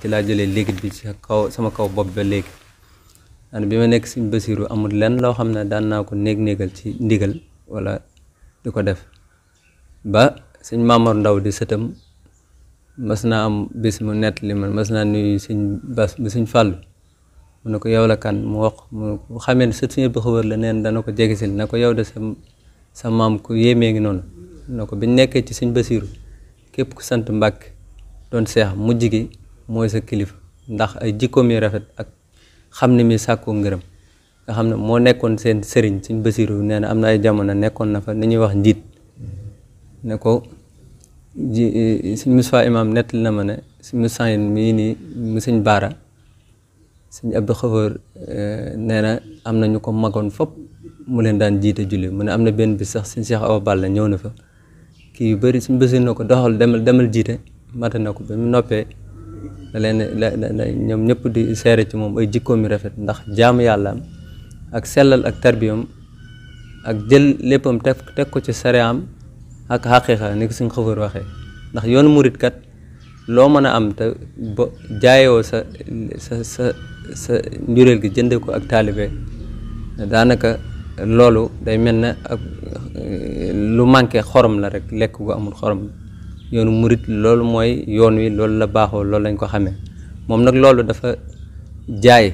ci laa jëlee léegi bi ci kaw sama kaw bopp ba léegi an bi ma nekk Sëñ Basiru amul lenn loo xam ne daan naa ko néegal ci ndigal wala di ko def ba Sëñ Maamor Ndaw di sëtam mas naa am bis mu nett li man mas naa nuyu Sëñ Bas bi Sëñ Fàllu mu ne ko yow la kan mu wax mu xamee ne sët Sëñ Abdu Xabar la neen dana ko jegesil na ko yow de sa maam ku yéemee ngi noonu na ko biñ nekkee ci Sëñ Basiru képp ku sant Mbàkke doon seex mujj gi mooy sa kilifa ndax ay jikkoom yu rafet ak xam ne mi sàkkoo ngërëm nga xam ne moo nekkoon seen sëriñ Sëñ Basiru nee na am na ay jamono nekkoon na fa ni ñuy wax njiit ne ko Sëñ Mustafaa imaam nettali na ma ne Sëñ Mustafaa mii nii mu Sëñ Baara Sëñ Abdu Xabar nee na am na ñu ko magoon fop mu leen daan jiite julli mu ne am na benn bi sax Sëñ Cheikh Awa Balla ñëw na fa kii yu bëri Sëñ Basiru na ko doxal demal jiite mata na ko ba mu noppee da leen ñoom ñëpp di seere ci moom ay jikkoom yu rafet ndax jaamu yàllaam ak sellal ak tarbiyam ak jël léppam teg ko ci sariyaam ak xaqiiqa ni ko Sëñ Xabar waxee ndax yoonu murit kat loo mën a am te ba jaayoo sa njureel gi jënde ko ak taalibe daanaka loolu day mel ne ak lu manqué xorom la rek lekk gu amul xorom yoonu murit loolu mooy yoon wi loolu la baaxoo loolu lañ ko xamee moom nag loolu dafa jaay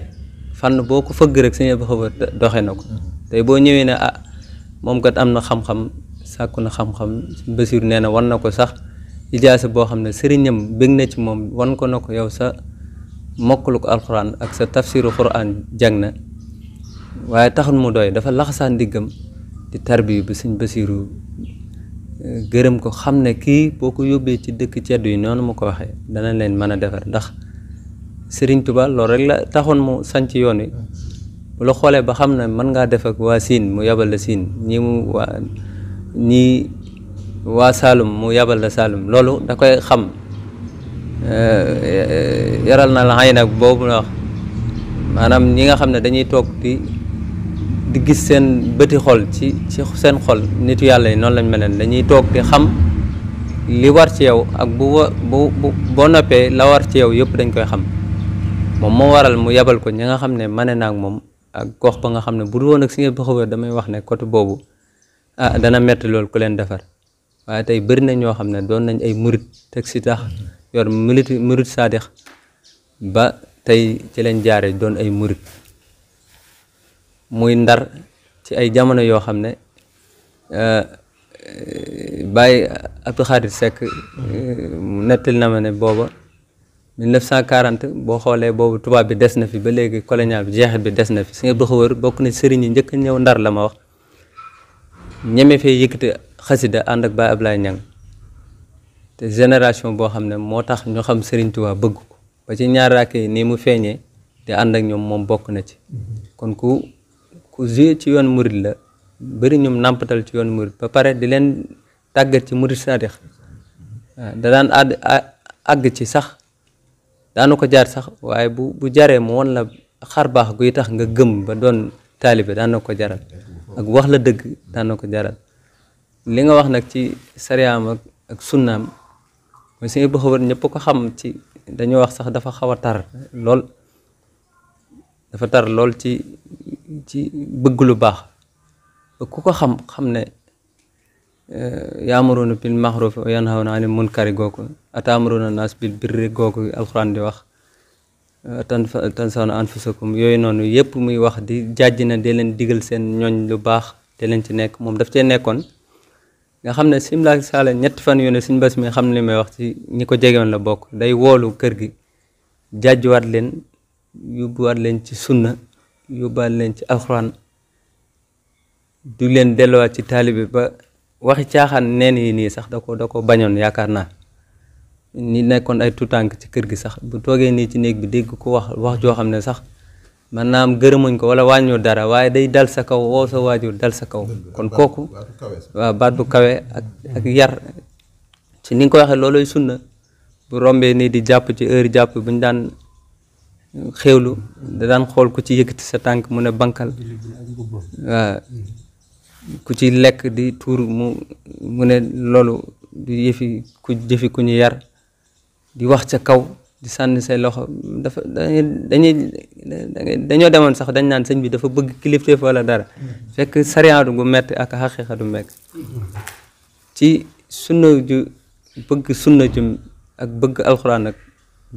fànn boo ko fëgg rek Sëñ Abdu Xabar doxe na ko tey boo ñëwee ne moom kat am na xam-xam sàkku na xam-xam Sëñ Basiru nee na wan na ko sax ijaasa boo xam ne sëriñam bëgg na ci moom wan ko na ko yow sa mokkalu ko alxuraan ak sa tafsiru xuraan jàng na waaye taxul mu doy dafa laxasaan ndiggam di tarbiyu bi Sëñ Basiru gërëm ko xam ne kii boo ko yóbbee ci dëkk ceddu yi noonu mu ko waxee dana leen mën a defar ndax Sëriñ Tuubaa loolu rek la taxoon mu sanc yoon wi bu la xoolee ba xam ne mën ngaa def ak waa Siin mu yabal la Siin ñii waa Saalum mu yabal la Saalum loolu da koy xam yaral na la xëy nag boobu la wax maanaam ñi nga xam ne dañuy toog di gis seen bëti xol ci seen xol nitu yàlla yi noonu lañ mel ne dañuy toog di xam li war ci yow ak boo noppee la war ci yow yëpp dañ koy xam moom moo waral mu yabal ko ñi nga xam ne mane naag moom ak gox ba nga xam ne bu dul woon ak Sëñ Abdu Xabar damay wax ne côté boobu dana metti loolu ku leen defar waaye tey bëri na ñoo xam ne doon nañ ay murit teg si tax yor murit saadix ba tey ci leen jaare doon ay murit muy Ndar ci ay jamono yoo xam ne Baye Abdou Khadir Seck nettali na ma ne booba 1940 boo xoolee boobu tubaab bi des na fi ba léegi colonial bi jeexit bi des na fi Sëñ Abdu Xabar bokk na sëriñ yi njëkk ñëw Ndar la ma wax ñeme fee yëkkati xasida ànd ak Baye Ablaye Ñang te génération boo xam ne moo tax ñu xam Sëriñ Tuubaa bëgg ko ba ci ñaar raak yi nii mu feeñee di ànd ak ñoom moom bokk na ci kon ku joué ci yoon murit la bëri ñoom nàmpatal ci yoon murit ba pare di leen tàggat ci murit saadix waaw da daan àgg ci sax daanu ko jaar sax waaye bu jaree mu won la xar baax guy tax nga gëm ba doon taalibe daan na ko jaral ak wax la dëgg daan na ko jaral li nga wax nag ci sariyaam ak sunnaam mooy Sëñ Abdu Xabar ñëpp ko xam ci dañoo wax sax dafa xaw a tar lool dafa tar lool ci bëgg lu baax ba ku ko xam ne ya'muruuna bil ma'ruufi wa yanhawna anil munkari googu ata'muruuna naas bil birri googu alxuraan di wax tansawna anfusakum yooyu noonu yëpp muy wax di jàjj na di leen digal seen ñooñ lu baax di leen ci nekk moom daf cee nekkoon nga xam ne simlaak saala ñetti fan yu ne Sëñ Bass mi xam ne li may wax ci ñi ko jegewoon la bokk day woolu kër gi jàjjuwaat leen yóbbuwaat leen ci sunna yóbbuwaat leen ci alxuraan du leen delluwaat ci taalibe ba waxi caaxaan neen yi nii sax da ko bañoon yaakaar naa ñi nekkoon ay tutànk ci kër gi sax bu toogee nii ci néeg bi dégg ko wax joo xam ne sax man naa am gërëmuñ ko wala wàññu dara waaye day dal sa kaw woo sa waajur dal sa kaw kon kooku waaw baat bu kawe ak yar ci ni nga ko waxee looloy sunna bu rombee nii di jàpp ci heure jàpp bu ñu daan xéewlu da daan xool ku ci yëkkati sa tànk mu ne bankal waaw ku ci lekk di tuur mu ne loolu du yëfi ku ñu yar di wax ca kaw di sànni say loxo dafa dañoo demoon sax dañ naan sëñ bi dafa bëgg kilifteef wala dara fekk sariyaatu gu metti ak xaqiiqa du mekk ci sunna ju bëgg sunna ju ak bëgg alxuraan ak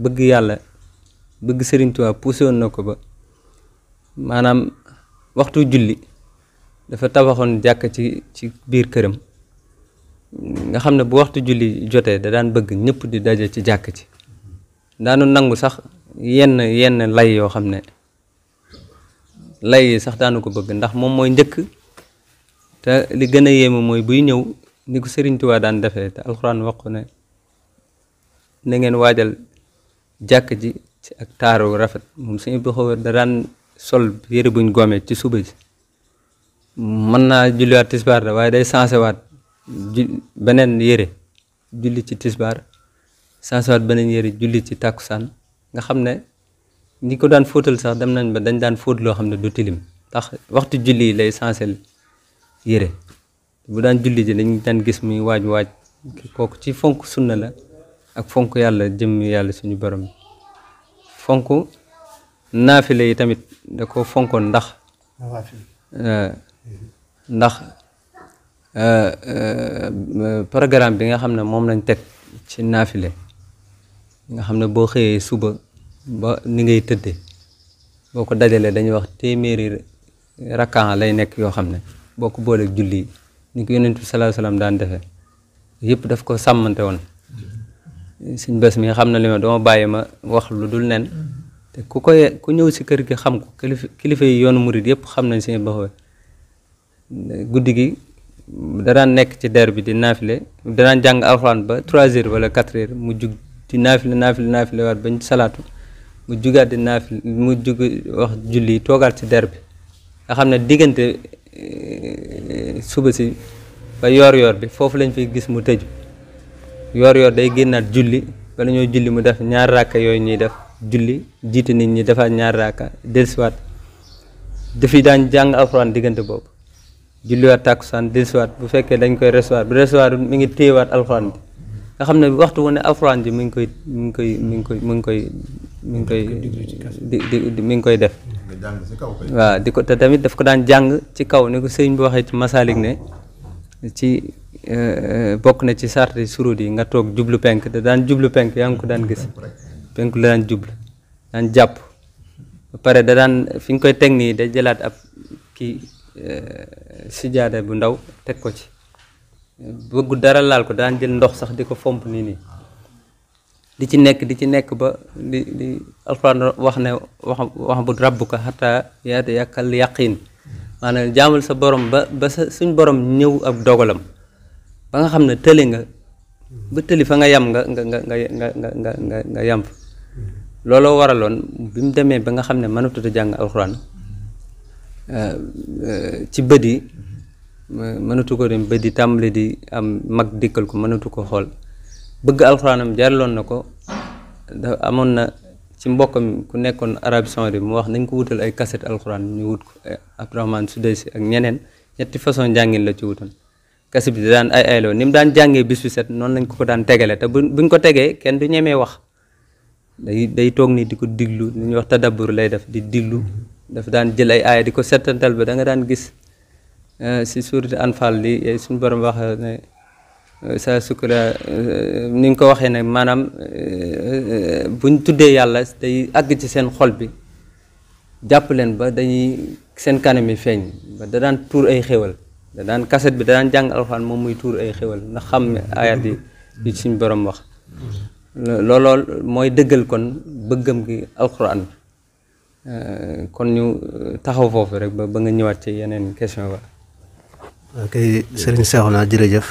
bëgg yàlla bëgg Sëriñ Tuubaa poussé woon na ko ba maanaam waxtu julli dafa tabaxoon jàkk ci biir këram nga xam ne bu waxtu julli jotee da daan bëgg ñëpp di daje ci jàkk ci daanu nangu sax yenn lay yoo xam ne lay yi sax daanu ko bëgg ndax moom mooy njëkk te li gën a yéeme mooy buy ñëw ni ko Sëriñ Tuubaa daan defee te alxuraan wax ko ne na ngeen waajal jàkk ji ci ak taaru rafet moom suñu baxaw da daan sol yëre buñ gome ci suba ji mën naa julliwaat tisbaar da waaye day sensé waat beneen yëre julli ci tisbaar sensé waat beneen yëre julli ci tàkkusaan nga xam ne ñi ko daan fóotal sax dem nañ ba dañ daan fóot loo xam ne du tilim ndax waxtu julli yi lay sensé yëre bu daan julli ji dañ daan gis muy waaj kooku ci fonk sunna la ak fonk yàlla jëm yàlla suñu borom fonk naafile yi tamit da ko fonkoon ndax programme bi nga xam ne moom lañ teg ci naafile nga xam ne boo xëyee suba ba ni ngay tëddee boo ko dajalee dañuy wax téeméeri rakkaan lay nekk yoo xam ne boo ko booleeg julli ni ko yonent bi sallallahu alayhi wasallam daan defee yëpp daf ko sàmmante woon suñ bés mi nga xam ne li ma dama bàyyi ma wax lu dul nen te ku ñëw si kër gi xam ko kilifa yi yoonu murid yëpp xam nañ suñu baxawe guddi gi da daan nekk ci der bi di naafile danaan jàng alxuraan ba 3 heures wala 4 heures mu jug di naafile waat bañ salaatu mu jugaat di naafile mu jug wax julli toogaat ci der bi nga xam ne diggante suba si ba yoor bi foofu lañ fay gis mu tëju yoor day génnaat julli bala ñoo julli mu def 2 raaka yooyu ñuy def julli jiite nit ñi defaat 2 raaka dellusiwaat dafi daan jàng alxuraan diggante boobu julliwaat tàkkusaan dellusiwaat bu fekkee dañ koy recevoir bu recevoir mi ngi téyewaat alxuraan bi nga xam ne waxtu wu ne alxuraan ji mi ngi koy def waaw di ko te tamit daf ko daan jàng ci kaw ni ko sëñ bi waxee ci Masalik ne ci bokk na ci sarti surut yi nga toog jublu penk te daan jublu penk yaa ngi ko daan gis penk la daan jublu daan jàpp ba pare da daan fi nga koy teg nii day jëlaat ab kii sijaada bu ndaw teg ko ci bëggu dara laal ko daan jël ndox sax di ko fomp nii di ci nekk ba di alxuraan wax ne wax bu rabbuka xataa yàkkal yàqiin maanaam jaamul sa borom ba sa suñ borom ñëw ab dogalam ba nga xam ne tëli nga ba tëli fa nga yam nga yam looloo waraloon bi mu demee ba nga xam ne mënatut a jàng alxuraan ci bët yi mënatu ko dem bët yi tàmbali di am mag dikkal ko mënatu ko xool bëgg alxuraanam jaraloon na ko da amoon na ci mbokkam ku nekkoon Arabie Saoudite mu wax nañ ko wutal ay cassette alxuraan ñu wut ko Abdourahmane Sudaysi ak ñeneen ñetti façon njàngin la ci wutoon cassette bi daan ay ayloo ni mu daan jàngee bis bi set noonu lañ ko daan tegale te buñ ko tegee kenn du ñemee wax day toog nii di ko diglu li ñuy wax tadabbur lay def di diglu dafa daan jël ay aaya di ko settantal ba da nga daan gis si suurati Anfaal li suñu borom wax ne sa sukura ni nga ko waxee ne maanaam buñ tuddee yàlla day àgg ci seen xol bi jàpp leen ba dañuy seen kanam yi feeñ ba da daan tuur ay xéwal da daan kaset bi da daan jàng alxuraan moom muy tuur ay xéwal ndax xam ne ayat yi suñu borom wax loolool mooy dëggal kon bëggam gi alxuraan kon ñu taxaw foofu rek ba nga ñëwaat ci yeneen question ba ok sëriñ Seexuna jërëjëf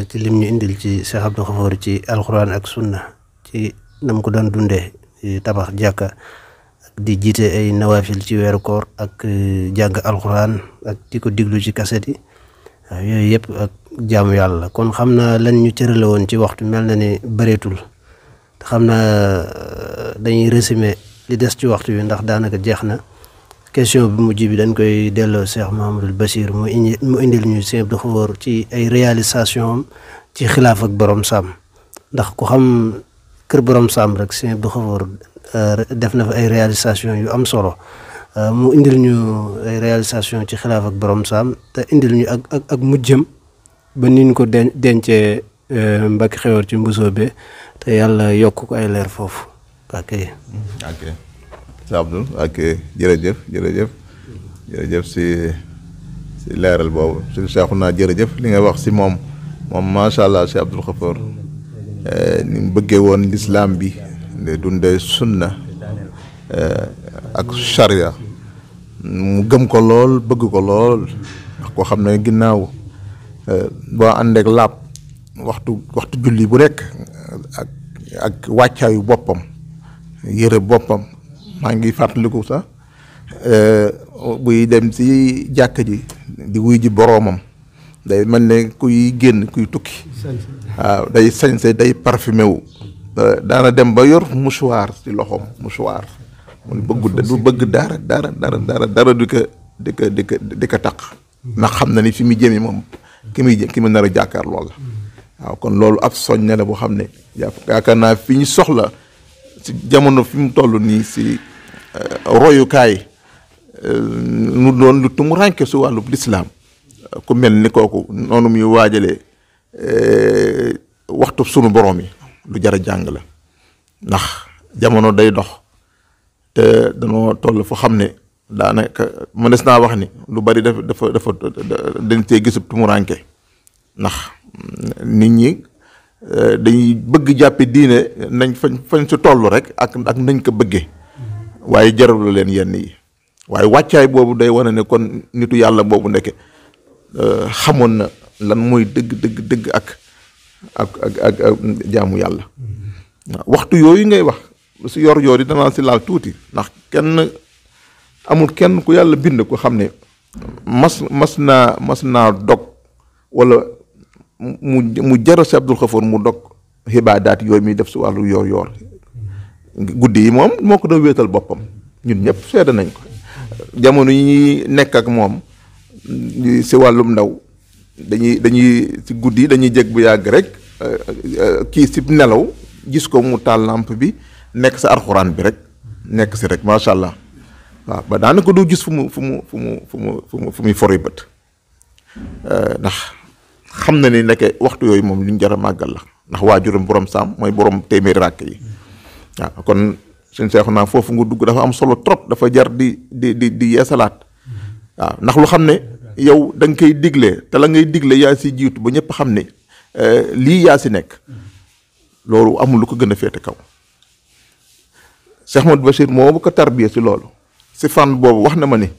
ci lim ñu indil ci Cheikh Abdou Khafour ci alxuraan ak sunna ci nam ko doon dundee tabax jàkka ak di jiite ay nawaafil ci weeru koor ak jàng alxuraan ak di ko diglu ci kaset yi waaw yooyu yëpp ak jaamu yàlla kon xam naa lan ñu cërale woon ci waxtu mel na ni bëreetul te xam naa dañuy résumé li des ci waxtu wi ndax daanaka jeex na question bi mujj bi dañ koy delloo Cheikh Mouhamadoul Bachir mu indil ñu Cheikh Abdou Khafour ci ay réalisation am ci xilaaf ak borom Sam ndax ku xam kër borom Sam rek sëñ Abdou Khafour def na fa ay réalisation yu am solo mu indil ñu ay réalisation ci xilaaf ak borom Sam te indil ñu ak mujjëm ba ni ñu ko dencee Mbacke Xewar ci Mbusoobe te yàlla yokk ko ay leer foofu ok sëñ Abdou ak jërëjëf si leeral boobu si Seexuna jërëjëf li nga wax si moom macha allah si Abdou Khafour ni mu bëggee woon lislaam bi de dundee sunna ak charia mu gëm ko lool bëgg ko lool ndax koo xam ne ginnaaw boo àndeek laab waxtu julli bu nekk ak wàccaayu boppam yëre boppam maa ngi fàttaliku sax buy dem si jàkka ji di wuy ji boroomam day mel ne kuy génn kuy tukki waaw day sañse day parfumé wu daana dem ba yor mouchoir ci loxoom mouchoir mu bëgg dara di ko taq ndax xam na ni fi mu jëmi moom ki mu nar a jàkkaar lool la waaw kon loolu ab soññe la boo xam ne yaakaar naa fi ñu soxla ci jamono fi mu toll nii si royukaay nu doon lu tumu rànke su wàllu lislaam ku mel ni kooku noonu muy waajalee waxtu sunu borom yi lu jar a jàng la ndax jamono day dox te danoo toll foo xam ne daanaka mënees naa wax ni lu bari dafa dañ cee gisub tumuranke ndax nit ñi dañuy bëgg jàppe diine nañ fañ si toll rek ak nañ ko bëggee waaye jarul leen yenn yi waaye wàccaay boobu day wane ne kon nitu yàlla boobu nekke xamoon na lan mooy dëgg ak jaamu yàlla waxtu yooyu ngay wax si yor yi danaa si laal tuuti ndax amul kenn ku yàlla bind ko xam ne mas naa dog wala mu jara si Abdou Khafour mu dog xibaadaat yooyu muy def si wàllu yor guddi yi moom moo ko doon wéetal boppam ñun ñëpp seede nañ ko jamono yi ñuy nekk ak moom si wàllum ndaw dañuy si guddi yi dañuy jég bu yàgg rek kii si nelaw gis ko mu taal lampe bi nekk sa alxuraan bi rek nekk si rek macha allah waaw ba daanaka doo gis fu muy fori bët ndax xam na ni nekke waxtu yooyu moom li ñu jar a màggal la ndax waajuram borom Sam mooy borom téeméeri ràkk yi waaw kon suñ Seexuna foofu nga dugg dafa am solo trop dafa jar di yeesalaat waaw ndax lu xam ne yow da nga koy digle te la ngay digle yaa si jiitu ba ñëpp xam ne lii yaa si nekk loolu amul lu ko gën a féete kaw Cheikh Ahmadou Bachir moo ko tarbiya si loolu si fànn boobu wax na ma ni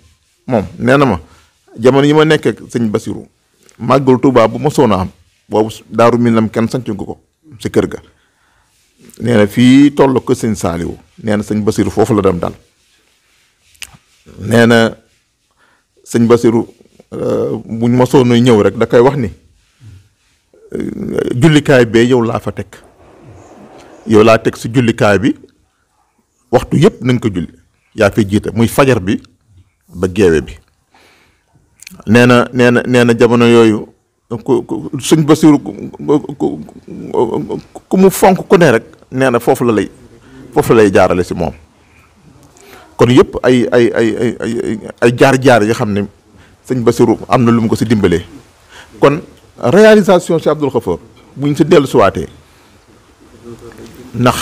moom nee na ma jamono yi ma nekk ak sëñ Basiru màggal Tuubaa bu ma soon a am boobu Daaru Minam kenn sanc ko si kër ga nee na fii toll ko sëñ Saaliwu nee na sëñ Basiru foofu la dem dal nee na sëñ Basiru buñ ma soon a ñëw rek da koy wax ni jullikaay bee yow laa fa teg yow laa teg si jullikaay bi waxtu yëpp nañ ko julli yaa fi jiite muy fajar bi ba geewe bi nee na jamono yooyu sëñ Basiru ku mu fonk ku ne rek nee na foofu la lay jaarale si moom kon yëpp ay jaar-jaar yi xam ne sëñ Basiru am na lu mu ko si dimbalee kon réalisation si Abdou Khafour buñ si dellu siwaatee ndax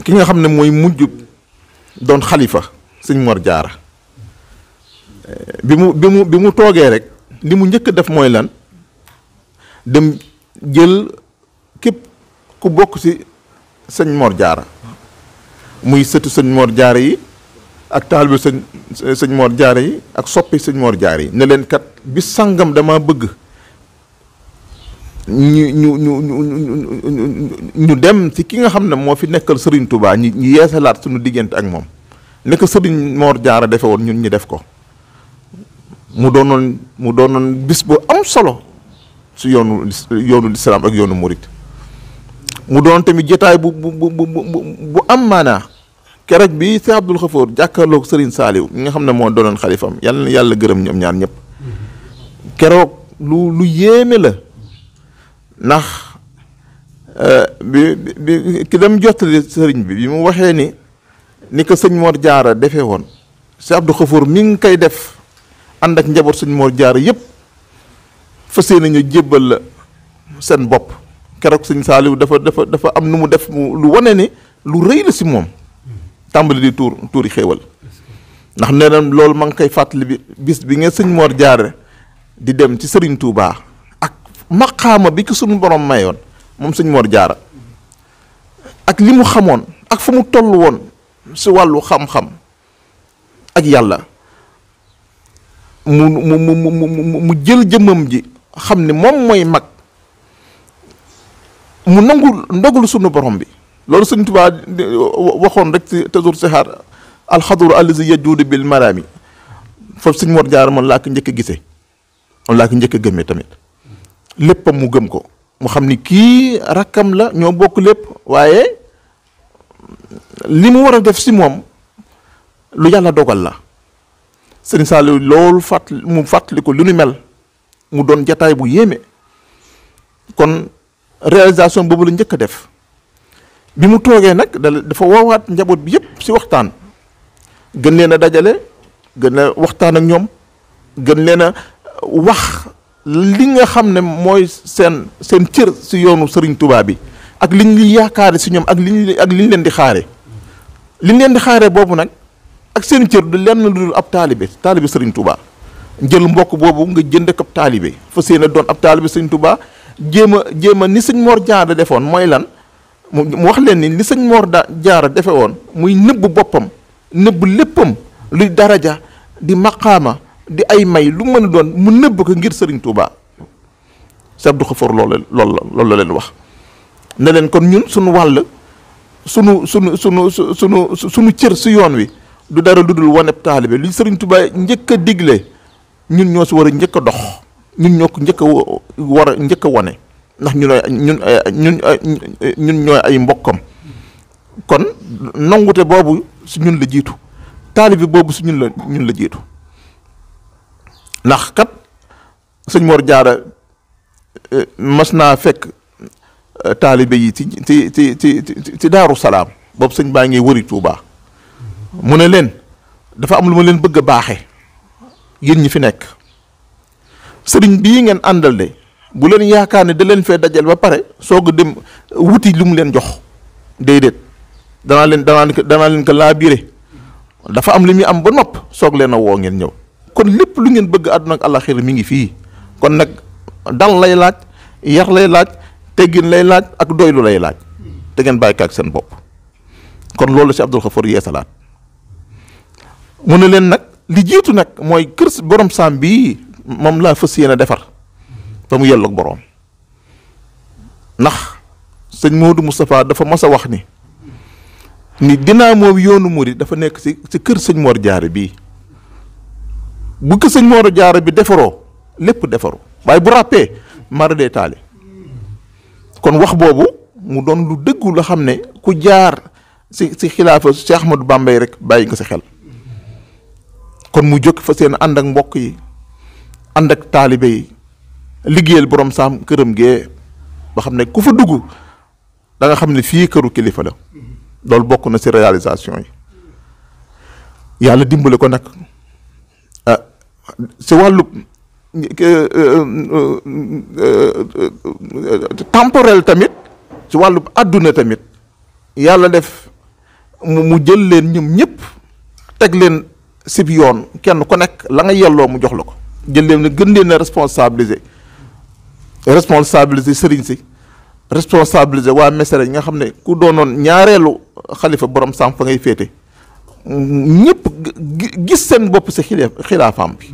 ki nga xam ne mooy mujj doon xalifa sëñ Mor Jaara bi mu toogee rek li mu njëkk def mooy lan dem jël képp ku bokk ci sëñ Mor Jaara muy sëtu sëñ Mor Jaara yi ak taalibe sëñ Mor Jaara yi ak soppi sëñ Mor Jaara yi ne leen kat bi sangam dama bëgg ñu dem ci ki nga xam ne moo fi nekkal Serigne Touba ñu yeesalaat suñu diggante ak moom nekk Serigne Mor Jaara defe woon ñun ñu def ko mu doonoon bis bu am solo si yoonu lislaam ak yoonu murit mu doon tamit jotaay bu am maanaa keroog bi Cheikh Abdou Khafour jàkkaarloog Serigne Saliou mi nga xam ne moo doonoon xalifam yàlla na yàlla gërëm ñoom ñaar ñëpp keroog lu yéeme la ndax bi ki dem jottali sëriñ bi mu waxee ni ko sëñ Mor Jaara defee woon si Abdou Khafour mi ngi koy def ànd ak njaboot sëñ Mor Jaara yëpp fas yéene ñu jébbal la seen bopp. keroog sëñ Saaliw dafa am nu mu def lu wane ni lu rëy la si moom tàmbali di tuuri xéewal ndax nee na loolu ma ngi koy fàttali bi bis bi nga sëñ Mor Jaara di dem ci Sëriñ Tuubaa ak maqaama bi ko suñu borom mayoon moom sëñ Mor Jaara ak li mu xamoon ak fa mu toll woon si wàllu xam-xam ak yàlla mu jël jëmmam ji xam ne moom mooy mag mu nangu ndogalu sunu borom bi loolu sëñ Tuubaa waxoon rek ci tasur sixaar alxadru allazi yajuudu bil maraami foofu sëñ Mor Jaara man laa ko njëkk a gisee man laa ko njëkk a gëmee tamit léppam mu gëm ko mu xam ni kii rakkam la ñoo bokk lépp waaye li mu war a def si moom lu yàlla dogal la sëñ Saliou loolu fàttali ko lu ni mel mu doon jataay bu yéeme kon réalisation boobu la njëkk a def bi mu toogee nag dafa woowaat njaboot bi yépp ci waxtaan gën leen a dajale gën a waxtaan ak ñoom gën leen a wax li nga xam ne mooy seen cër ci yoonu Sëriñ Tuubaa bi ak liñ li yaakaare ci ñoom ak liñ leen di xaare liñ leen di xaare boobu nag ak seen cër du lenn lu dul ab taalibe Sëriñ Tuubaa jël mbokk boobu nga jënd ak ab taalibe fa seen a doon ab taalibe Sëriñ Tuubaa jéem a ni sëñ Mor Jaara defoon mooy lan mu wax leen ni li sëñ Mor Jaara defe woon muy nëbb boppam nëbb léppam luy daraja di maqaama di ay may lu mën a doon mu nëbb ko ngir Sëriñ Tuubaa Sëñ Abdou Khafour loolu la leen wax ne leen kon ñun suñu wàll sunu cër si yoon wi du dara lu dul wane taalibe li Sëriñ Tuubaa njëkk a digle ñun ñoo si war a njëkk a dox ñun ñoo ko njëkk a wane ndax ñun ñooy ay mbokkam kon nangute boobu si ñun la jiitu taalibe boobu si ñun la jiitu ndax kat sëñ Mor Jaara mas naa fekk taalibe yi ci Daaru Salaam boobu sëñ baa ngi wëri Tuubaa mu ne leen dafa am lu ma leen bëgg a baaxe yéen ñi fi nekk sëriñ bii ngeen àndal de bu leen yaakaar ne da leen fee dajal ba pare soog a dem wuti lu mu leen jox déedéet danaa leen ko laa biire dafa am li muy am ba nopp soog leen a woo ngeen ñëw kon lépp lu ngeen bëgg àdduna ak àllaxira mi ngi fii kon nag dal lay laaj yar lay laaj teggin lay laaj ak doylu lay laaj te ngeen bàyyi ko ak seen bopp kon loolu si Abdou Khafour yeesalaat mu ne leen nag li jiitu nag mooy kër borom saam bii moom laa fas yéene defar ba mu yelloog boroom ndax sëñ Modou Moustapha dafa mas a wax ni dinaa moom yoonu murid dafa nekk ci kër sëñ Mor Jaara bii bu ko sëñ Mor Jaara bi defaroo lépp defaru waaye bu ràppee mara dee taali kon wax boobu mu doon lu dëggu la xam ne ku jaar ci xilaafa Cheikh Ahmadou Bamba rek bàyyi nga ci xel kon mu jóg fa seen ànd ak mbokk yi ànd ak taalibe yi liggéeyal borom saam këram gee ba xam ne ku fa dugg da nga xam ne fii këru kilifa la loolu bokk na ci réalisation yi yàlla dimbale ko nag ci wàllu temporel tamit ci wàllu àdduna tamit yàlla def mu jël leen ñoom ñëpp teg leen sib yoon kenn ku nekk la nga yelloo mu jox la ko jël leen ne gën leen a responsabiliser sëriñ si responsabiliser waa Mesere yi nga xam ne ku doonoon ñaareelu xalifa borom saam fa ngay féete ñëpp gis seen bopp si xilaafaam bi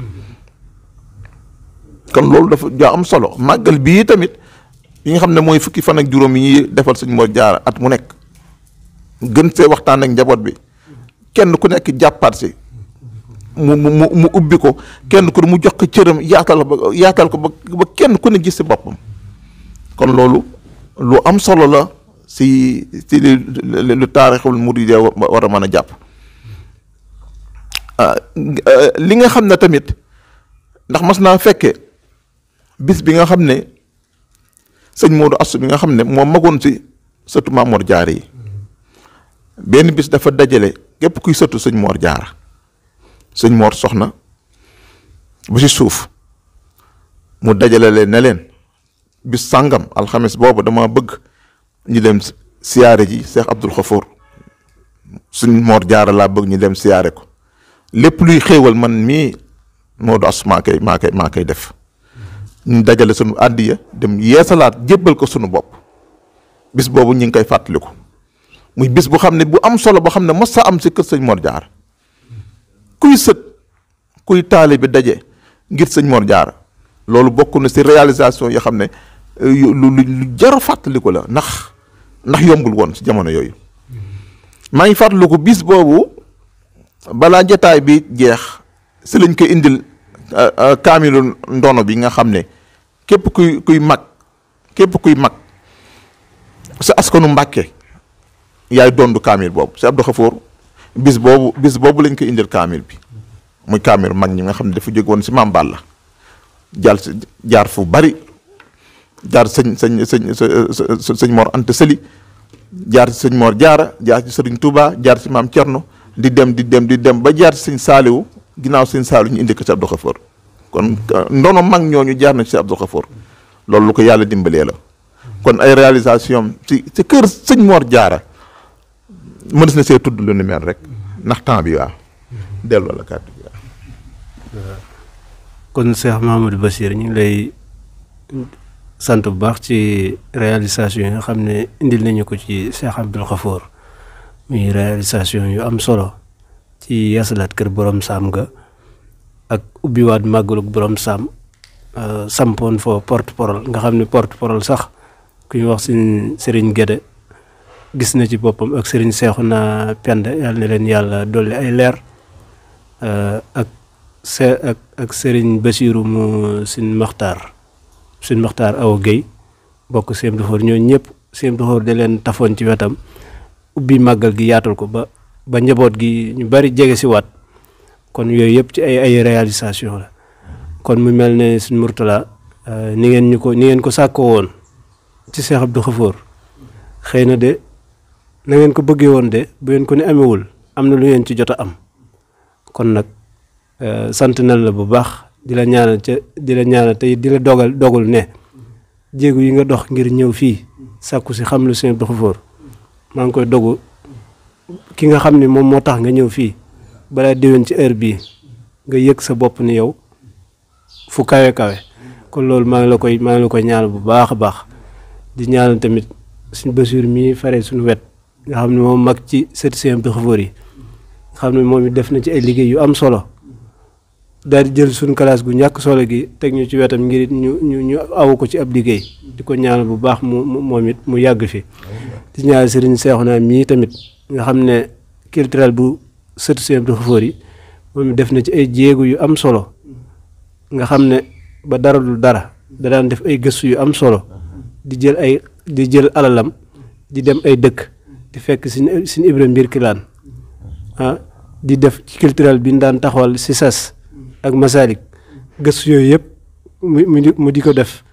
kon loolu dafa jaa am solo màggal bii tamit yi nga xam ne mooy fukki fan ak juróom yi ñuy defal Sëñ Mor Jaara at mu nekk gën see waxtaan ak njaboot bi kenn ku nekk jàppaat si mu ubbi ko kenn ku ne mu jox ko cëram yaatal ko ba kenn ku ne gis si boppam kon loolu lu am solo la si lu taarixul murid war a mën a jàpp li nga xam ne tamit ndax mas naa fekke bis bi nga xam ne sëñ Modou Astou bi nga xam ne moo magoon si sëtu Maam Mor Jaara yi benn bis dafa dajale képp kuy sëtu sëñ Mor Jaara sëñ Mor soxna bu si suuf mu dajale leen ne leen bis sàngam alxames boobu dama bëgg ñu dem siyaare ji Cheikh Abdoul Khafour sëñ Mor Jaara laa bëgg ñu dem siyaare ko lépp luy xéewal man mii Modou Astou maa koy def ñu dajale sunu àddiya dem yeesalaat jébbal ko sunu bopp bis boobu ñu ngi koy fàttaliku muy bis bu xam ne bu am solo boo xam ne mos sa am si kër sëñ Mor Jaara kuy sët kuy taalibe daje ngir sëñ Mor Jaara loolu bokk na si réalisation yoo xam ne lu jar a fàttaliku la ndax yombul woon si jamono yooyu maa ngi fàttaliku bis boobu balaa jotaay bi jeex si lañ koy indil kaamilu ndono bi nga xam ne képp kuy mag sa askanu Mbàkke yaay dondu kaamil boobu si Abdou Khafour bis boobu lañ koy indil kaamil bi muy kaamil mag ñi nga xam ne dafa jóge woon si Maam Balla jaar fu bari jaar sëñ Mor Anta Sali jaar si sëñ Mor Jaara jaar ci Sëriñ Touba jaar si Maam Cerno di dem ba jaar si sëñ Saaliwu ginnaaw sëñ Saaliwu ñu indi ko si Abdou Khafour kon ndono mag ñooñu jaar na ci Abdou Khafour loolu lu ko yàlla dimbalee la kon ay réalisation ci kër sëñ Mor Jaara mënees na see tudd lu ni mel rek ndax temps bi waaw delloo la kàddu bi waaw. kon Cheikh Mahamadou Bachir ñu ngi lay sant bu baax ci réalisation yi nga xam ne indil nañu ko ci Cheikh Abdoul Khafour muy réalisation yu am solo ci yeesalaat kër borom saam ga ak ubbiwaat màggalug borom saam sampoon foo porte-parole nga xam ne porte-parole sax ku ñu wax suñ Serigne Guédé gis na ci boppam ak Serigne Cheikhouna Penda yàlla na leen yàlla dolli ay leer ak Serigne Bassirou mu suñ Maxtaar Awa Guèye bokk Sëñ Abdou Khafour ñooñu ñëpp Sëñ Abdou Khafour da leen tafoon ci wetam ubbi màggal gi yaatal ko ba njaboot gi ñu bari jege si waat kon yooyu yëpp ci ay réalisation la kon mu mel ne suñ Mourtala ni ngeen ko sàkkoo woon ci Cheikh Abdou Khafour xëy na de na ngeen ko bëggee woon de bu ngeen ko ne amewul am na lu ngeen ci jot a am kon nag sant nañ la bu baax di la ñaanal te di la dogul ne jéegu yi nga dox ngir ñëw fii sàkku si xam lu Cheikh Abdou Khafour maa ngi koy dogu ki nga xam ne moom moo tax nga ñëw fii balaa déwén ci heure bii nga yëg sa bopp ni yow fu kawe kon loolu maa ngi la koy ñaanal bu baax a baax di ñaanal tamit suñ Basiir mii fare suñu wet nga xam ne moom mag ci sët Cheikh Abdou Khafour yi nga xam ne moom it def na ci ay liggéey yu am solo daal di jël suñu classe gu ñàkk solo gi teg ñu ci wetam ngir ñu awu ko ci ab liggéey di ko ñaanal bu baax moom it mu yàgg fi di ñaanal Serigne Cheikhouna mii tamit nga xam ne culturel bu sët Cheikh Abdou Khafour yi moom it def na ci ay jéego yu am solo nga xam ne ba dara du dara da daan def ay gëstu yu am solo di jël alalam di dem ay dëkk di fekk sin Ibra mbir kilaan di def ci culturel bi ñu daan taxawal si sas ak Masalik gëstu yooyu yëpp mu di ko def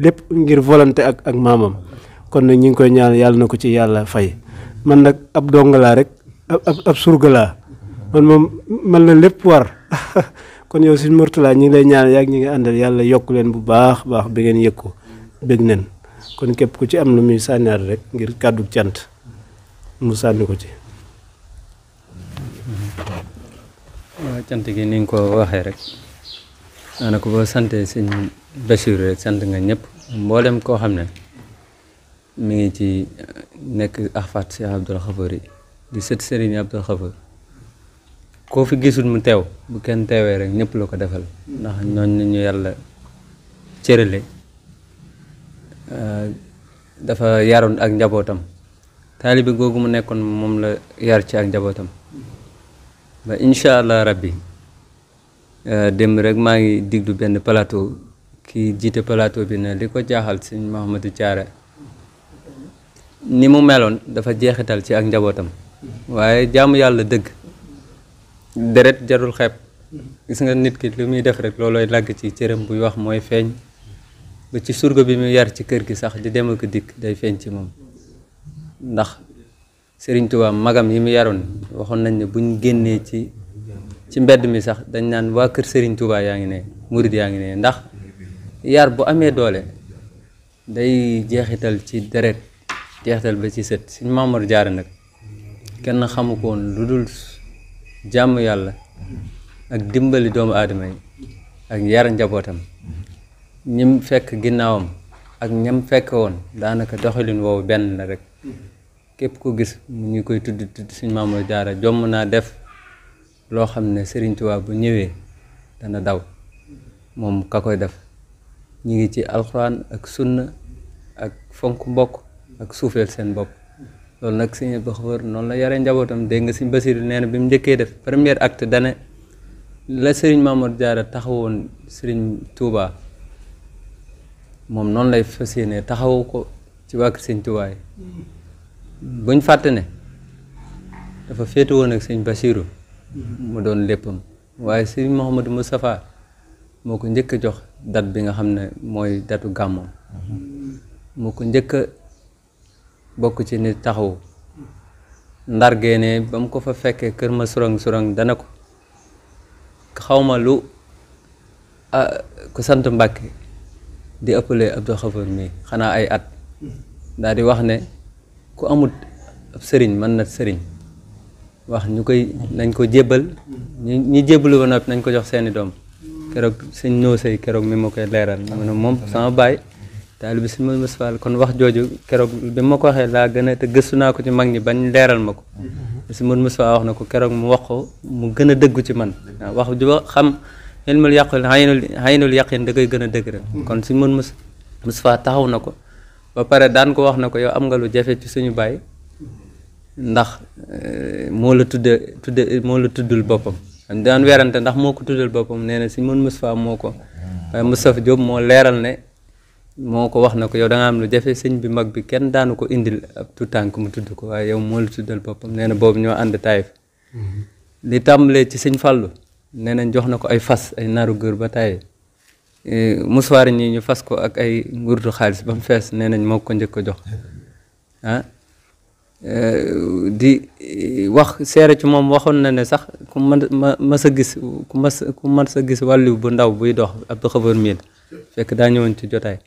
lépp ngir volonté ak maamam kon nag ñu ngi koy ñaan yàlla na ko ci yàlla fay man nag ab donga laa rek ab surga laa man la lépp war kon yow si Mourtala ñi ngi lay ñaan yaag ñi nga àndal yàlla yokk leen bu baax ba ngeen yëg ko bég nen kon képp ku ci am lu muy sànniwaat rek ngir kàddu cant mu sànni ko ci. waaw cant gi ni nga ko waxee rek daanaka boo santee sëñ Bachir rek sant nga ñëpp mboolem koo xam ne mi ngi ci nekk axfaat Cheikh Abdoul Khafour yi di sët Serigne Abdoul Khafour koo fi gisul mu teew bu kenn teewee rek ñëpp la ko defal ndax ñooñu ñu yàlla cërale dafa yaroon ak njabootam taalibe googu mu nekkoon moom la yar ci ak njabootam ba incha allah rabbi démb rek maa ngi diglu benn plateau kii jiite plateau bi ne li ko jaaxal sëñ Mouhamadou Thiaré ni mu meloon dafa jeexital ci ak njabootam waaye jaamu yàlla dëgg deret jarul xeeb gis nga nit ki lu muy def rek loolooy làgg ci cëram buy wax mooy feeñ ba ci surga bi mu yar ci kër gi sax di dem ak dikk day feeñ ci moom ndax Sëriñ Tuubaa magam yi mu yaroon waxoon nañ ne buñ génnee ci mbedd mi sax dañ naan waa kër Sëriñ Tuubaa yaa ngi ne murid yaa ngi ne ndax yar bu amee doole day jeexital ci deret jeexital ba ci sët Sëriñ Mamoor Jaara nag kenn xamu ko woon lu dul jàmm yàlla ak dimbali doomu aadama yi ak yar njabootam ñim fekk ginnaawam ak ñam fekk woon daanaka doxalin woowu benn la rek képp ko gis mu ñu koy tudd Sëriñ Mamoor Jaara jomm naa def loo xam ne Sëriñ Tuubaa bu ñëwee dana daw moom ka koy def ñu ngi ci alxuraan ak sunna ak fonk mbokk ak suufeel seen bopp loolu nag Sëriñ Abdou Khadre noonu la yare njabootam dégg nga Sëriñ Basiru nee na bi mu njëkkee def premier acte dane la Sëriñ Mamoor Jaara taxawoon Sëriñ Tuubaa moom noonu lay fas yéene taxawu ko ci waa kër Sëriñ Tuubaa yi buñ fàtte ne dafa féete woon ak Sëriñ Basiru mu doon léppam waaye Sëriñ Mouhamadou Moustapha moo ko njëkk a jox date bi nga xam ne mooy datu gàmmoom moo ko njëkk a bokk ci nit taxawu ndargee ne ba mu ko fa fekkee kër ma surang dana ko xawma lu ku sant Mbàkke di ëppale Abdou Khadre mii xanaa ay at daal di wax ne ku amut ab sëriñ mën na sëriñ wax ñu koy nañ ko jébbal ñi jébbalu ba noppi nañ ko jox seeni doom keroog sëñ noosey keroog mi ma koy leeral mu ne moom sama baay taalibe Sëriñ Modou Moustapha kon wax jooju keroog bi ma ko waxee laa gën a te gëstu naa ko ci mag ñi bañ leeral ma ko Sëriñ Modou Moustapha wax na ko keroog mu wax ko mu gën a dëggu ci man wax ju xam ilmul yaqin aynul yaqin da koy gën a dëgg rek kon Sëriñ Modou Moustapha taxaw na ko ba pare daan ko wax na ko yow am nga lu jafe ci suñu baay ndax moo la tuddul boppam daan werante ndax moo ko tuddal boppam nee na Sëriñ Modou Moustapha moo ko waaye Moustapha Diop moo leeral ne moo ko wax na ko yow da nga am lu jafe sëñ bi mag bi kenn daanu ko indil ab tu tànk mu tudd ko waaye yow moo la tuddal boppam nee na boobu ñoo ànd Taïf li tàmbalee ci Sëñ Fallu nee nañ jox na ko ay fas ay naru góor ba tàyyi musuwaar ñi ñu fas ko ak ay ngurdu xaalis ba mu fees nee nañ moo ko njëkk a jox di wax seere ci moom waxoon na ne sax ku mas a gis wàllu bu ndaw buy dox Abdou Khadre mii fekk daa ñëwoon ci jotaay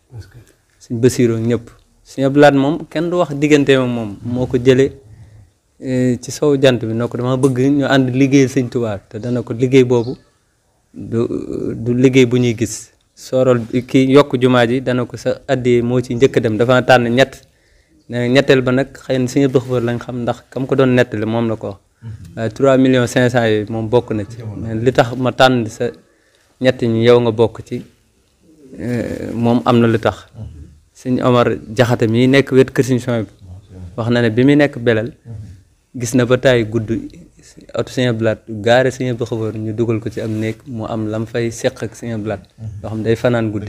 Sëñ Basiru ñëpp Sëñ Abdou Lahad moom kenn du wax diggante moom moo ko jële ci sow jant bi noo ko dama bëgg ñu ànd liggéey Sëñ Tuubaa te dana ko liggéey boobu du liggéey bu ñuy gis soorol kii yokk jumaa ji dana ko sa addiyee moo ci njëkk a dem dafa tànn ñett ne ñetteel ba nag xëy na Sëñ Abdou Khadre lañ xam ndax kam ko doon nettali moom la ko wax waaye 3,500,000 yooyu moom bokk na ci li tax ma tànn sa ñett ñi yow nga bokk ci moom am na lu tax Sëñ Omar Jaxate mii nekk wet kër Sëñ Suhaybu wax na ne bi muy nekk Belal gis na ba tàyyi gudd oto Sëñ Abdou Lahad gaare Sëñ Abdou Khadre ñu dugal ko ci am néeg mu am lam fay seq ak Sëñ Abdou Lahad loo xam day fanaan guddi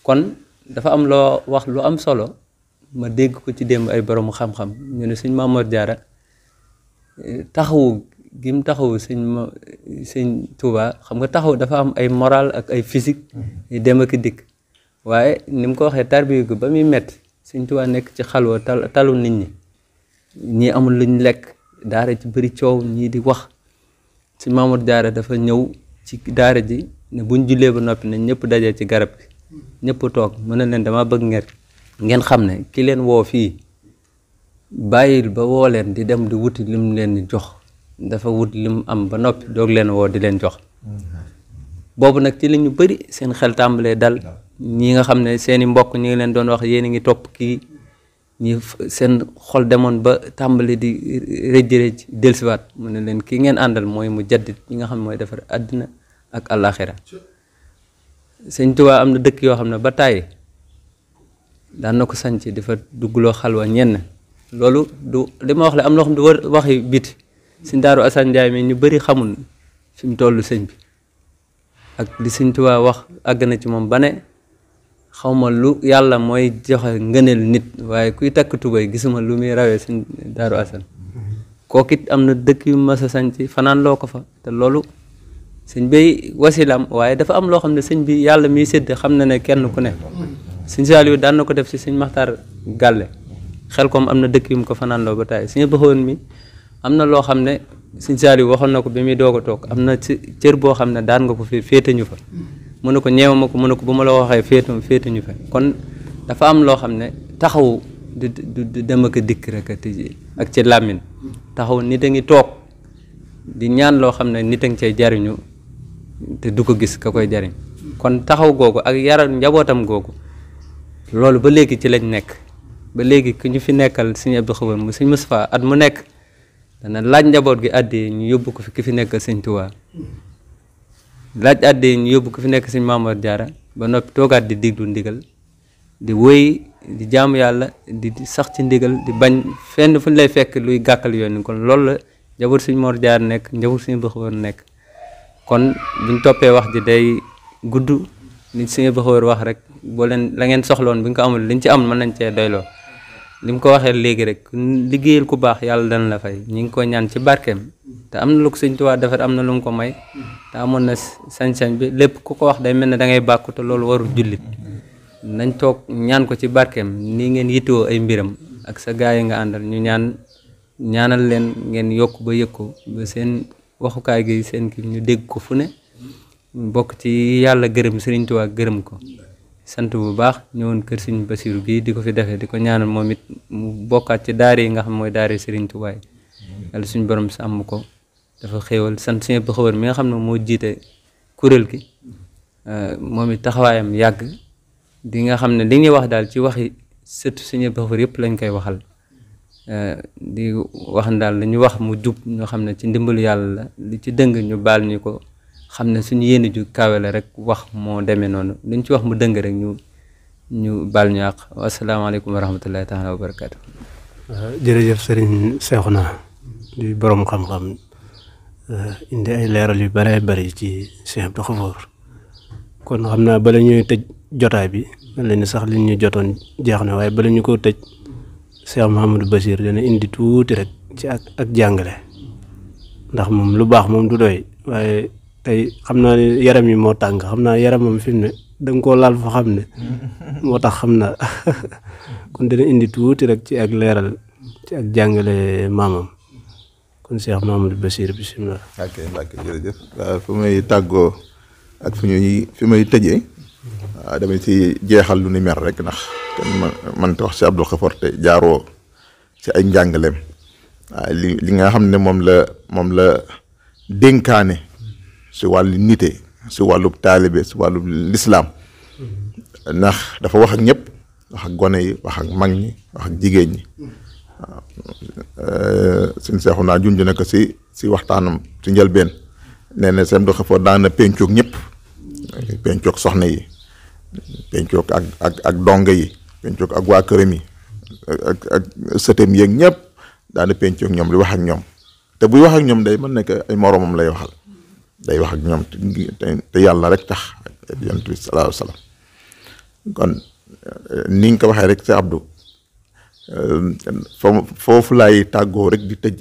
kon dafa am loo wax lu am solo ma dégg ko ci démb ay borom xam-xam ñu ne Sëñ Mamoor Jaara taxawu gi mu taxawu Sëñ Tuubaa xam nga taxaw dafa am ay moral ak ay physique ay dem ak dikk waaye ni mu ko waxee tarbiya gu ba muy metti Sëñ Tuubaa nekk ci xalwa talu nit ñi ñii amul luñ lekk daara ci bëri coow ñii di wax Sëñ Mamoor Jaara dafa ñëw ci daara ji ne buñ jullee ba noppi ne ñëpp dajee ci garab gi ñëpp toog mën na leen dama bëgg ngeen xam ne ki leen woo fii bàyyil ba woo leen di dem di wuti lim leen di jox dafa wut lim am ba noppi doog leen woo di leen jox boobu nag ci la ñu bëri seen xel tàmbalee dal ñi nga xam ne seeni mbokk ñi ngi leen doon wax yéen a ngi topp kii ñi seen xol demoon ba tàmbali di rëj delsiwaat mu ne leen kii ngeen àndal mooy mu jaddit ñi nga xam ne mooy defar àddina ak àllaaxira Sëñ Tuubaa am na dëkk yoo xam ne ba tàyyi daan na ko sanc dafa duggloo xalwa ñenn loolu du li ma wax la am loo xam ne du waxi biti Sëñ Daaru Asan Njaay mi ñu bëri xamul fi mu toll sëñ bi ak li Sëñ Tuubaa wax àgg na ci moom ba ne xawma lu yàlla mooy joxe ngëneel nit waaye kuy takk tubay gisuma lu muy rawee Sëñ Daaru Asan kooku it am na dëkk yu mas a sanc fanaan loo ko fa te loolu sëñ bay wasilam waaye dafa am loo xam ne sëñ bi yàlla miy sédd xam na ne kenn ku ne sëñ Saliou daan na ko def si sëñ Maxtaar Gàlle xel comme am na dëkk yu mu ko fanaan loo ba tey sëñ Abdou Xafoor mi am na loo xam ne sëñ Saliou waxoon na ko bi muy doog a toog am na ci cër boo xam ne daan nga ko fi féete ñu fa mu ne ko ñeew ma ko mu ne ko bu ma la waxee féete ñu fa kon dafa am loo xam ne taxaw du dem ak dikk rek ak ci làmmiñ taxaw nit a ngi toog di ñaan loo xam ne nit a ngi cay jariñu te du ko gis ka koy jariñ kon taxaw googu ak yaral njabootam googu loolu ba léegi ci lañ nekk ba léegi ku ñu fi nekkal sëñ Abdou Xafoor mu sëñ Moustapha at mu nekk dana laaj njaboot gi àddee ñu yóbbu ko fi ki fi nekkal sëñ Tuubaa laaj àddee ñu yóbbu ko fi nekk sëñ Mamoor Jaara ba noppi toogaat di diglu ndigal di wéy di jaamu yàlla di sax ci ndigal di bañ fenn fu ñu lay fekk luy gàkkal yoon kon loolu la njaboot sëñ Mor Jaara nekk njaboot sëñ Abdou Xafoor nekk kon buñ toppee wax ji day gudd li sëñ Abdou Xafoor wax rek boo leen la ngeen soxloon bu ñu ko amul liñ ci am mën nañ cee doyloo li mu ko waxee léegi rek liggéeyal ku baax yàlla dana la fay ñi ngi ko ñaan ci barkeem te am na lu ko sëñ Tuubaa defar am na lu mu ko may te amoon na sañ-sañ bi lépp ku ko wax day mel ne da ngay bàkku te loolu warul jullit nañ toog ñaan ko ci barkeem nii ngeen yittewoo ay mbiram ak sa gaay yi nga àndal ñu ñaanal leen ngeen yokk ba yëg ko ba seen waxukaay gi seen ki ñu dégg ko fu ne bokk ci yàlla gërëm Sëriñ Tuubaa gërëm ko sant bu baax ñëwoon kër Sëriñ Basiru bii di ko fi defee di ko ñaanal moom it mu bokkaat ci daara yi nga xam mooy daara Sëriñ Tuubaa yàlla suñu borom sàmm ko dafa xéewal sant Sëriñ Abdou Xafoor mi nga xam ne moo jiite kuréel gi moom it taxawaayam yàgg di nga xam ne li ñuy wax daal ci waxi sëtu Sëriñ Abdou Xafoor yëpp lañ koy waxal di wax daal la ñu wax mu jub ñoo xam ne ci ndimbalu yàlla la li ci dëng ñu baal ñu ko xam ne suñu yéene ju kawe la rek wax moo demee noonu luñ ci wax mu dëng rek ñu baal ñu àq wasalaamaaleykum wa rahmatullahi taala wa barakaatu. jërëjëf sëriñ Seexuna di borom xam-xam indi ay leeral yu bare bari ci Sëriñ Abdou Xafoor kon xam naa bala ñuy tëj jotaay bi mel na ni sax li ñu jotoon jeex na waaye bala ñu ko tëj Cheikh Mouhamadou Bachir dana indi tuuti rek ci ak jàngale ndax moom lu baax moom du doy waaye tey xam naa ne yaram yi moo tàng xam naa yaramam fi mu ne da nga koo laal fa xam ne moo tax xam naa kon dana indi tuuti rek ci ak leeral ci ak jàngale maamam kon Cheikh Mouhamadou Bachir bisimilah. ok jërëjëf waaw fi may tàggoo ak fi may tëjee waaw damay ci jeexal lu ni mer rek ndax kenn man te wax si Abdou Xafoor te jaaroo ci ay njàngaleem waaw li nga xam ne moom la dénkaane si wàllu nite si wàllu taalibe si wàllu lislaam ndax dafa wax ak ñëpp wax ak gone yi wax ak mag ñi wax ak jigéen ñi waaw suñ seexu naa junj na ko si waxtaanam si njëlbeen nee na Sëriñ Abdou Xafoor daan na pencoog ñëpp pencoog soxna yi pencoog ak donga yi pencoog ak waa këram yi ak sëtam yeeg ñëpp daana pencoog ñoom di wax ak ñoom te buy wax ak ñoom day mën nekk ay moroomam lay waxal day wax ak ñoom te yàlla rek tax yonent bi sallallahu alayhi wa sallam kon ni nga ko waxee rek si Abdou foofu laay tàggoo rek di tëj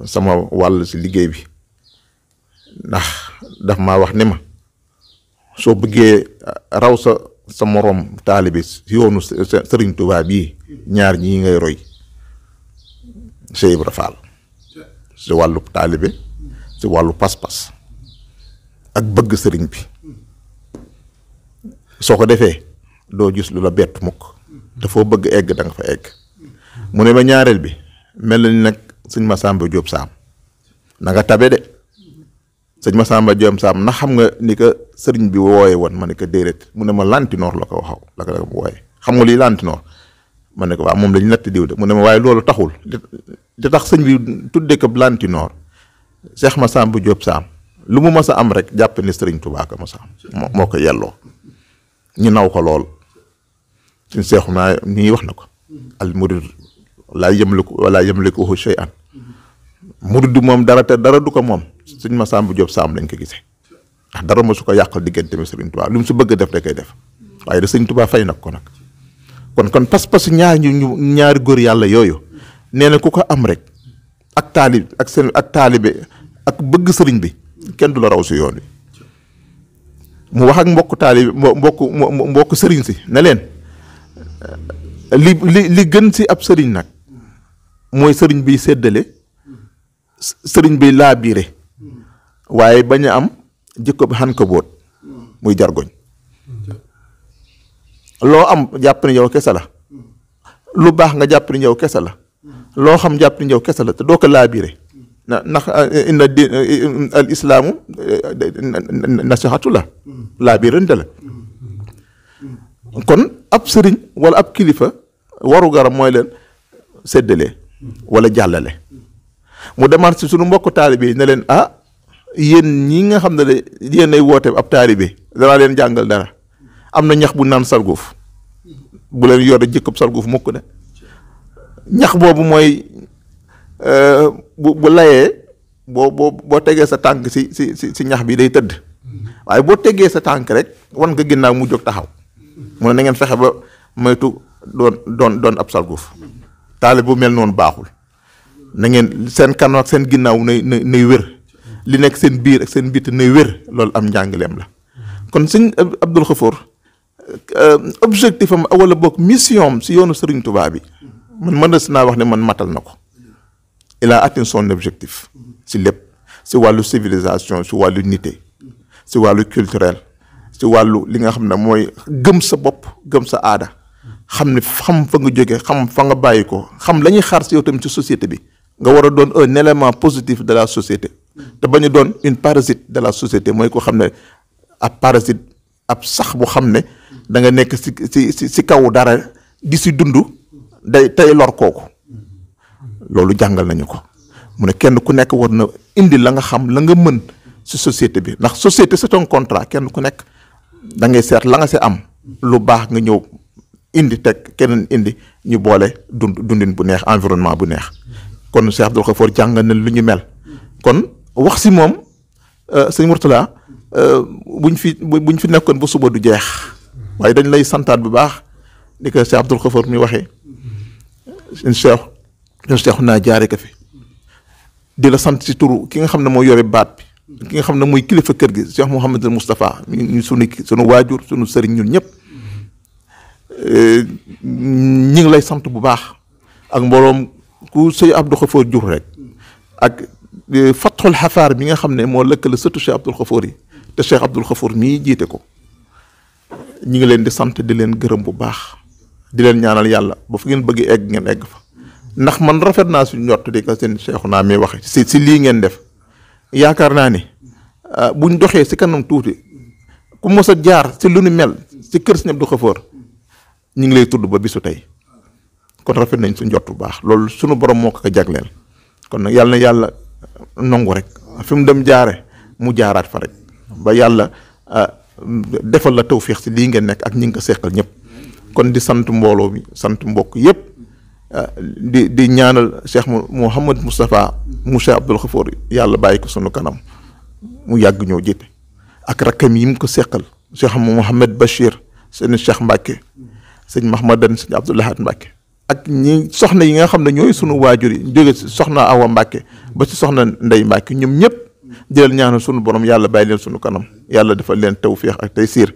sama wàll si liggéey bi ndax daf maa wax ni ma soo bëggee raw sa moroom taalibe si yoonu Sëriñ Tuubaa bii ñaar ñii ngay roy Cheikh Ibra Fall si wàllu taalibe si wàllu pas-pas ak bëgg sëriñ bi soo ko defee doo gis lu la bett mukk te foo bëgg egg da nga fa egg mu ne ma ñaareel bi mel na ni nag sëñ Massamba Diop Sam na nga tabe de sëñ Massamba Diop Sam ndax xam nga ni ko sëriñ bi wooye woon ma ne ko déedéet mu ne ma lantinoor la ko waxaw la ko wooye xam nga lii lantinoor ma ne ko waaw moom lañu natt diw de mu ne ma waaye loolu taxul li tax sëñ bi tudde ko lantinoor Cheikh Massamba Diop Sam lu mu mas a am rek jàpp ni Sëriñ Tuubaa ko mas a am moo ko yelloo ñu naw ko lool suñ seexu naa nii wax na ko al murid laa yamlikuhu shay'an murid moom dara te dara du ko moom sëñ Massamba Diop Sam lañ ko gisee ndax dara mosu ko yàqal diggante mi Sëriñ Tuubaa lu mu su bëgg def da koy def waaye da Sëriñ Tuubaa fay nag ko nag kon pas-pas ñaari góor yàlla yooyu nee na ku ko am rek ak taalibe ak bëgg sëriñ bi kenn du la raw si yoon wi mu wax ak mbokk taali mbokk sëriñ si ne leen li gën si ab sëriñ nag mooy sëriñ biy séddale sëriñ biy laabiire waaye bañ a am jikko bi xan ko boot muy jargoñ loo am jàpp ne yow kese la lu baax nga jàpp ne yow kese la loo xam jàpp ne yow kese la te doo ko laabiire ndax inna di al islaamu nasihatu la laabirante la kon ab sëriñ wala ab kilifa waru garam mooy leen séddale wala jàllale mu demaat si sunu mbokk taalibe yi ne leen yéen ñi nga xam ne de yéen ay woote ab taalibe danaa leen jàngal dara am na ñax bu naan sarguuf bu leen yore jëkkëb sarguuf mukk de ñax boobu mooy bu layee boo tegee sa tànk si ñax bi day tëdd waaye boo tegee sa tànk rek wan nga ginnaaw mu jóg taxaw mu ne na ngeen fexe ba moytu doon ab sarguuf taalibe bu mel noonu baaxul na ngeen seen kanam ak seen ginnaaw nay wér li nekk seen biir ak seen biit nay wér loolu am njàngaleem la kon sëñ Abdul Xafoor objectif am wala boog mission am si yoonu Sëriñ Tuubaa bi man mën naa wax ne man matal na ko il a atteint son objectif si lépp si wàllu civilisation si wàllu nité si wàllu culturel si wàllu li nga xam ne mooy gëm sa bopp gëm sa aada xam ne xam fa nga jóge xam fa nga bàyyi ko xam la ñuy xaar si yow tamit ci société bi nga war a doon un élément positif de la société te bañ a doon une parasite de la société mooy ko xam ne ab parasite ab sax bu xam ne da nga nekk si kaw dara di si dund day tey lor kooku loolu jàngal nañu ko mu ne kenn ku nekk war na indi la nga xam la nga mën si société bi ndax société c'est un contrat kenn ku nekk da ngay seet la nga si am lu baax nga ñëw indi teg keneen indi ñu boole dundin bu neex environnement bu neex kon Cheikh Abdul Xafoor jàngal na lu ñu mel kon wax si moom sëñ Mourtala buñ fi nekkoon ba suba du jeex waaye dañ lay santaat bu baax ni ko Cheikh Abdul Xafoor mi waxee ñun Cheikh naa jaare ko fi di la sant si turu ki nga xam ne moo yore baat bi ki nga xam ne mooy kilifa kër gi Cheikh Mouhamadul Moustapha ñu sunu waajur sunu sëriñ ñun ñëpp ñi ngi lay sant bu baax ak mbooloom ku sëñ Abdul Xafoor jur rek ak Fathul Xafaar bi nga xam ne moo lëkkale sëtu Cheikh Abdul Xafoor yi te Cheikh Abdul Xafoor mii jiite ko ñi ngi leen di sant di leen gërëm bu baax di leen ñaanal yàlla ba fu ngeen bëgg egg ngeen egg fa ndax man rafet naa suñu njort di ko seen Cheikh naa mi waxe si lii ngeen def yaakaar naa ni buñ doxee si kanam tuuti ku mos a jaar si lu nu mel si kër Sëñ Abdul Xafoor ñu ngi lay tudd ba bisu tey kon rafet nañ su njort bu baax loolu suñu borom moo ko jagleel kon nag yàlla na yàlla nangu rek fi mu dem jaare mu jaaraat fa rek ba yàlla defal la tawfiix si lii ngeen nekk ak ñi ngi ko seqal ñëpp kon di sant mbooloo mi sant mbokk yëpp di ñaanal Cheikh Mouhamad Moustapha mu Cheikh Abdul Xafoor yàlla bàyyi ko sunu kanam mu yàgg ñoo jiite ak rakkam yi mu ko seqal Cheikh Mouhamed Bachir seen Cheikh Mbacke sëñ Mahmadan sëñ Abdoulahat Mbacke ak ñi soxna yi nga xam ne ñooy sunu waajur yi jóge si soxna Awa Mbacke ba ci soxna Ndey Mbacke ñoom ñëpp jël ñaanal sunu borom yàlla bàyyi leen sunu kanam yàlla defal leen tawfiix ak taysiir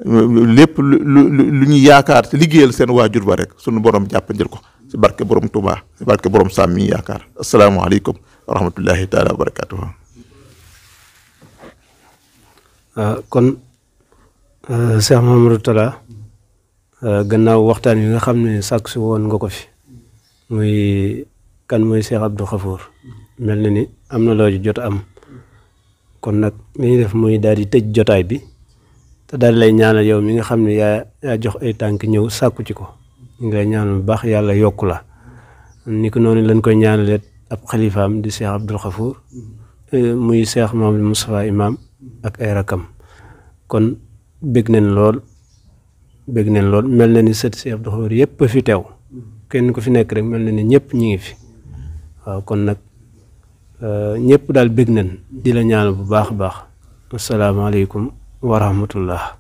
lépp lu ñu yaakaar ci liggéeyal seen waajur ba rek sunu borom jàppandil ko si barke borom Touba si barke borom Sam mi yaakaar asalaamaaleykum wa rahmatullahi taala wa barakatuhu. kon Cheikh Mamadou Talla gannaaw waxtaan yi nga xam ne sàkk si woon nga ko fi muy kan mooy Cheikh Abdou Xafoor mel na ni am na loo jot am kon nag li ñuy def muy daal di tëj jotaay bi te daal lay ñaanal yow mi nga xam ne yaa jox ay tànk ñëw sàkku ci ko ñu ngi lay ñaanal bu baax yàlla yokku la ni ko noonu lañ koy ñaanalee ab xalifaam di Cheikh Abdou Xafoor muy Cheikh Mamadou Moustapha Imam ak ay rakam kon bég nañ lool mel na ni sët Cheikh Abdou Xafoor yëpp fi teew kenn ku fi nekk rek mel na ni ñëpp ñi ngi fi waaw kon nag ñëpp daal bég nañ di la ñaanal bu baax a baax asalaamaaleykum wa rahmatullah